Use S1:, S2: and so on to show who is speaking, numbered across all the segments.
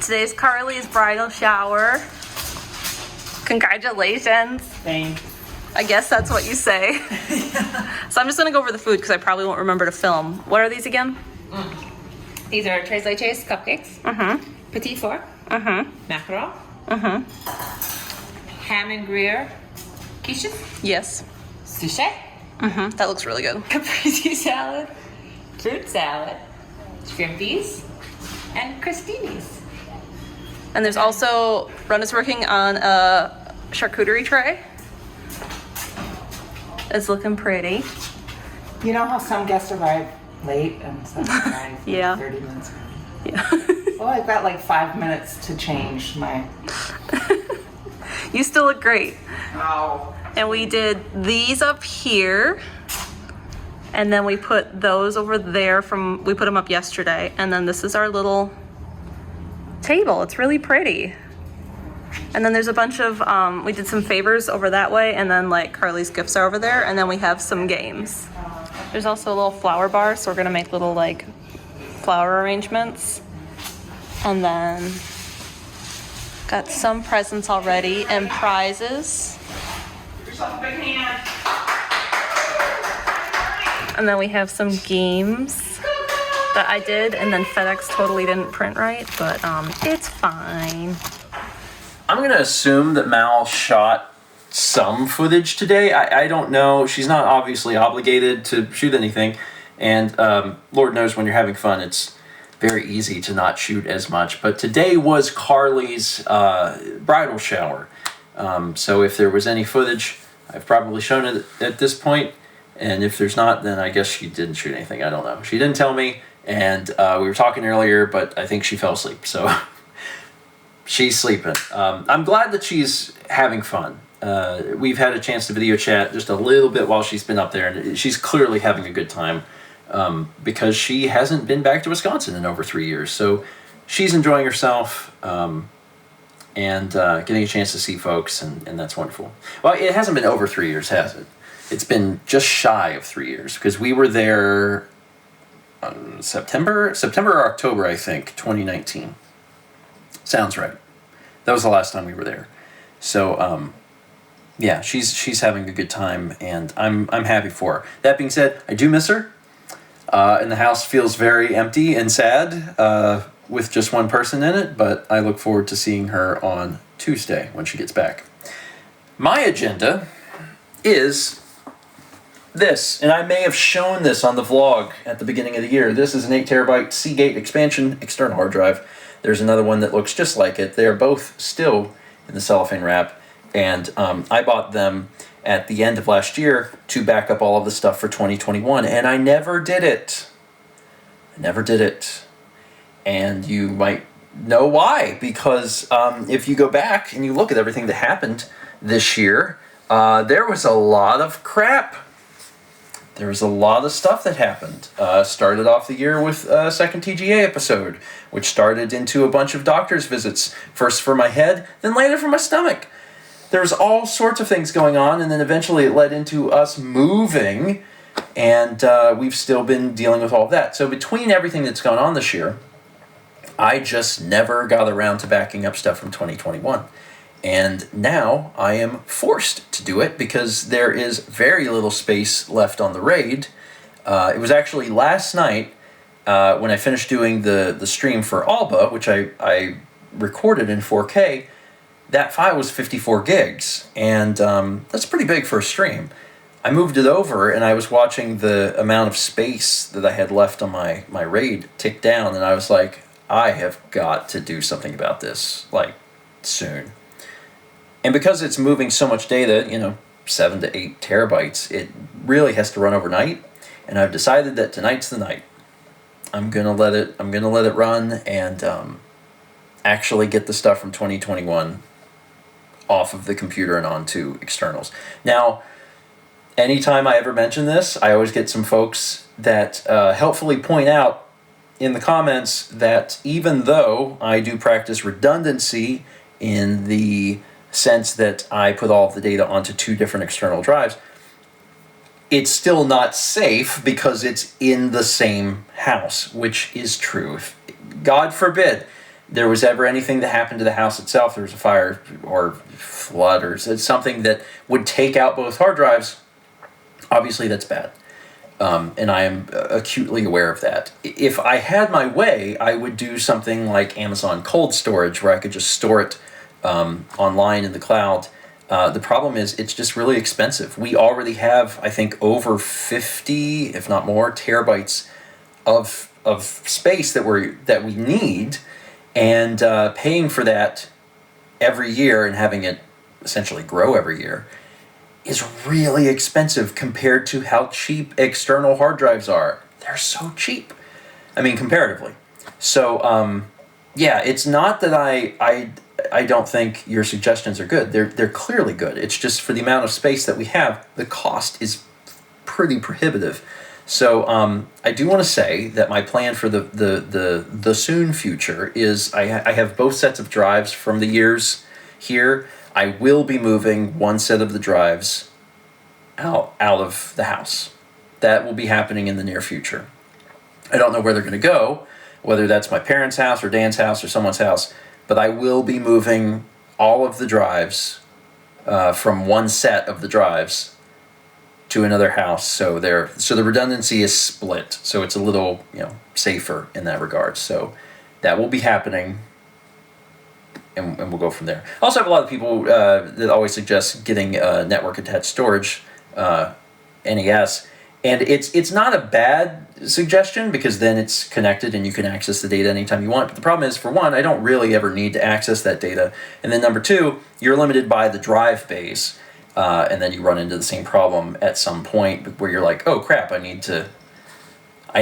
S1: Today's Carly's bridal shower. Congratulations.
S2: Thanks.
S1: I guess that's what you say. So I'm just gonna go over the food because I probably won't remember to film. What are these again?
S2: These are tres leches cupcakes. Petit four. Mackerel. Ham and Gruyere quiche.
S1: Yes.
S2: Sushi.
S1: That looks really good.
S2: Caprese salad. Fruit salad. Shrimpies. And crostinis.
S1: And there's also, Rhoda's working on a charcuterie tray. It's looking pretty.
S3: You know how some guests arrive late and some arrive
S1: Yeah.
S3: 30 minutes early?
S1: Yeah.
S3: Well, I've got like 5 minutes to change my...
S1: You still look great.
S3: Oh.
S1: And we did these up here. And then we put those over there we put them up yesterday. And then this is our little table. It's really pretty. And then there's a bunch of, we did some favors over that way, and then like Carly's gifts are over there, and then we have some games. There's also a little flower bar, so we're gonna make little like flower arrangements. And then got some presents already and prizes. And then we have some games that I did, and then FedEx totally didn't print right, but it's fine.
S4: I'm going to assume that Mal shot some footage today. I don't know. She's not obviously obligated to shoot anything. And Lord knows when you're having fun, it's very easy to not shoot as much. But today was Carly's bridal shower. So if there was any footage, I've probably shown it at this point. And if there's not, then I guess she didn't shoot anything. I don't know. She didn't tell me. And we were talking earlier, but I think she fell asleep. So... She's sleeping. I'm glad that she's having fun. We've had a chance to video chat just a little bit while she's been up there, and she's clearly having a good time because she hasn't been back to Wisconsin in over 3 years. So she's enjoying herself and getting a chance to see folks, and that's wonderful. Well, it hasn't been over 3 years, has it? It's been just shy of 3 years because we were there September or October, I think, 2019. Sounds right. That was the last time we were there. So, yeah, she's having a good time, and I'm happy for her. That being said, I do miss her, and the house feels very empty and sad with just one person in it, but I look forward to seeing her on Tuesday when she gets back. My agenda is this, and I may have shown this on the vlog at the beginning of the year. This is an 8 terabyte Seagate expansion external hard drive. There's another one that looks just like it. They are both still in the cellophane wrap, and I bought them at the end of last year to back up all of the stuff for 2021, and I never did it. And you might know why, because if you go back and you look at everything that happened this year, there was a lot of crap. There was a lot of stuff that happened. Started off the year with a second TGA episode, which started into a bunch of doctor's visits, first for my head, then later for my stomach. There was all sorts of things going on, and then eventually it led into us moving, and we've still been dealing with all of that. So between everything that's gone on this year, I just never got around to backing up stuff from 2021. And now I am forced to do it because there is very little space left on the RAID. It was actually last night when I finished doing the stream for Alba, which I recorded in 4K. That file was 54 gigs, and that's pretty big for a stream. I moved it over, and I was watching the amount of space that I had left on my RAID tick down, and I was like, I have got to do something about this, like, soon. And because it's moving so much data, 7 to 8 terabytes, it really has to run overnight. And I've decided that tonight's the night. I'm gonna let it run and actually get the stuff from 2021 off of the computer and onto externals. Now, anytime I ever mention this, I always get some folks that helpfully point out in the comments that even though I do practice redundancy in the sense that I put all of the data onto 2 different external drives, it's still not safe because it's in the same house, which is true. God forbid there was ever anything that happened to the house itself, there was a fire or flood or something that would take out both hard drives, obviously that's bad. And I am acutely aware of that. If I had my way, I would do something like Amazon cold storage, where I could just store it online in the cloud. The problem is it's just really expensive. We already have, I think, over 50, if not more, terabytes of space that we need, and paying for that every year and having it essentially grow every year is really expensive compared to how cheap external hard drives are. They're so cheap. I mean, comparatively. So, yeah, it's not that I don't think your suggestions are good. They're clearly good. It's just for the amount of space that we have, the cost is pretty prohibitive. So I do want to say that my plan for the soon future is I have both sets of drives from the years here. I will be moving one set of the drives out of the house. That will be happening in the near future. I don't know where they're going to go, whether that's my parents' house or Dan's house or someone's house, but I will be moving all of the drives from one set of the drives to another house. So the redundancy is split. So it's a little, safer in that regard. So that will be happening. And we'll go from there. I also have a lot of people that always suggest getting network attached storage, NAS, and it's not a bad suggestion because then it's connected and you can access the data anytime you want. But the problem is, for one, I don't really ever need to access that data, and then number two, you're limited by the drive bays, and then you run into the same problem at some point where you're like, oh crap, I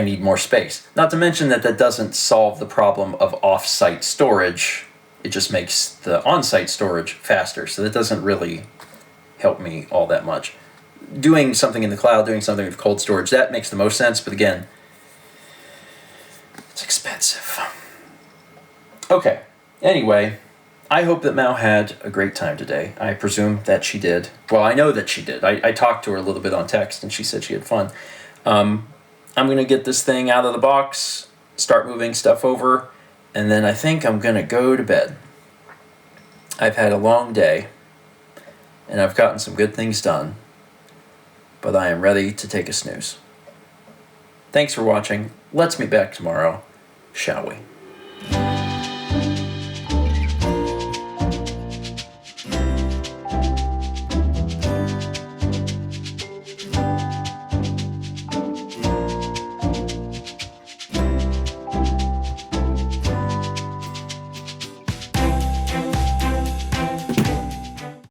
S4: need more space. Not to mention that doesn't solve the problem of off-site storage. It just makes the on-site storage faster, so that doesn't really help me all that much. Doing something in the cloud, doing something with cold storage, that makes the most sense, but again, it's expensive. Okay, anyway, I hope that Mao had a great time today. I presume that she did. Well, I know that she did. I talked to her a little bit on text, and she said she had fun. I'm going to get this thing out of the box, start moving stuff over, and then I think I'm going to go to bed. I've had a long day, and I've gotten some good things done, but I am ready to take a snooze. Thanks for watching. Let's meet back tomorrow, shall we?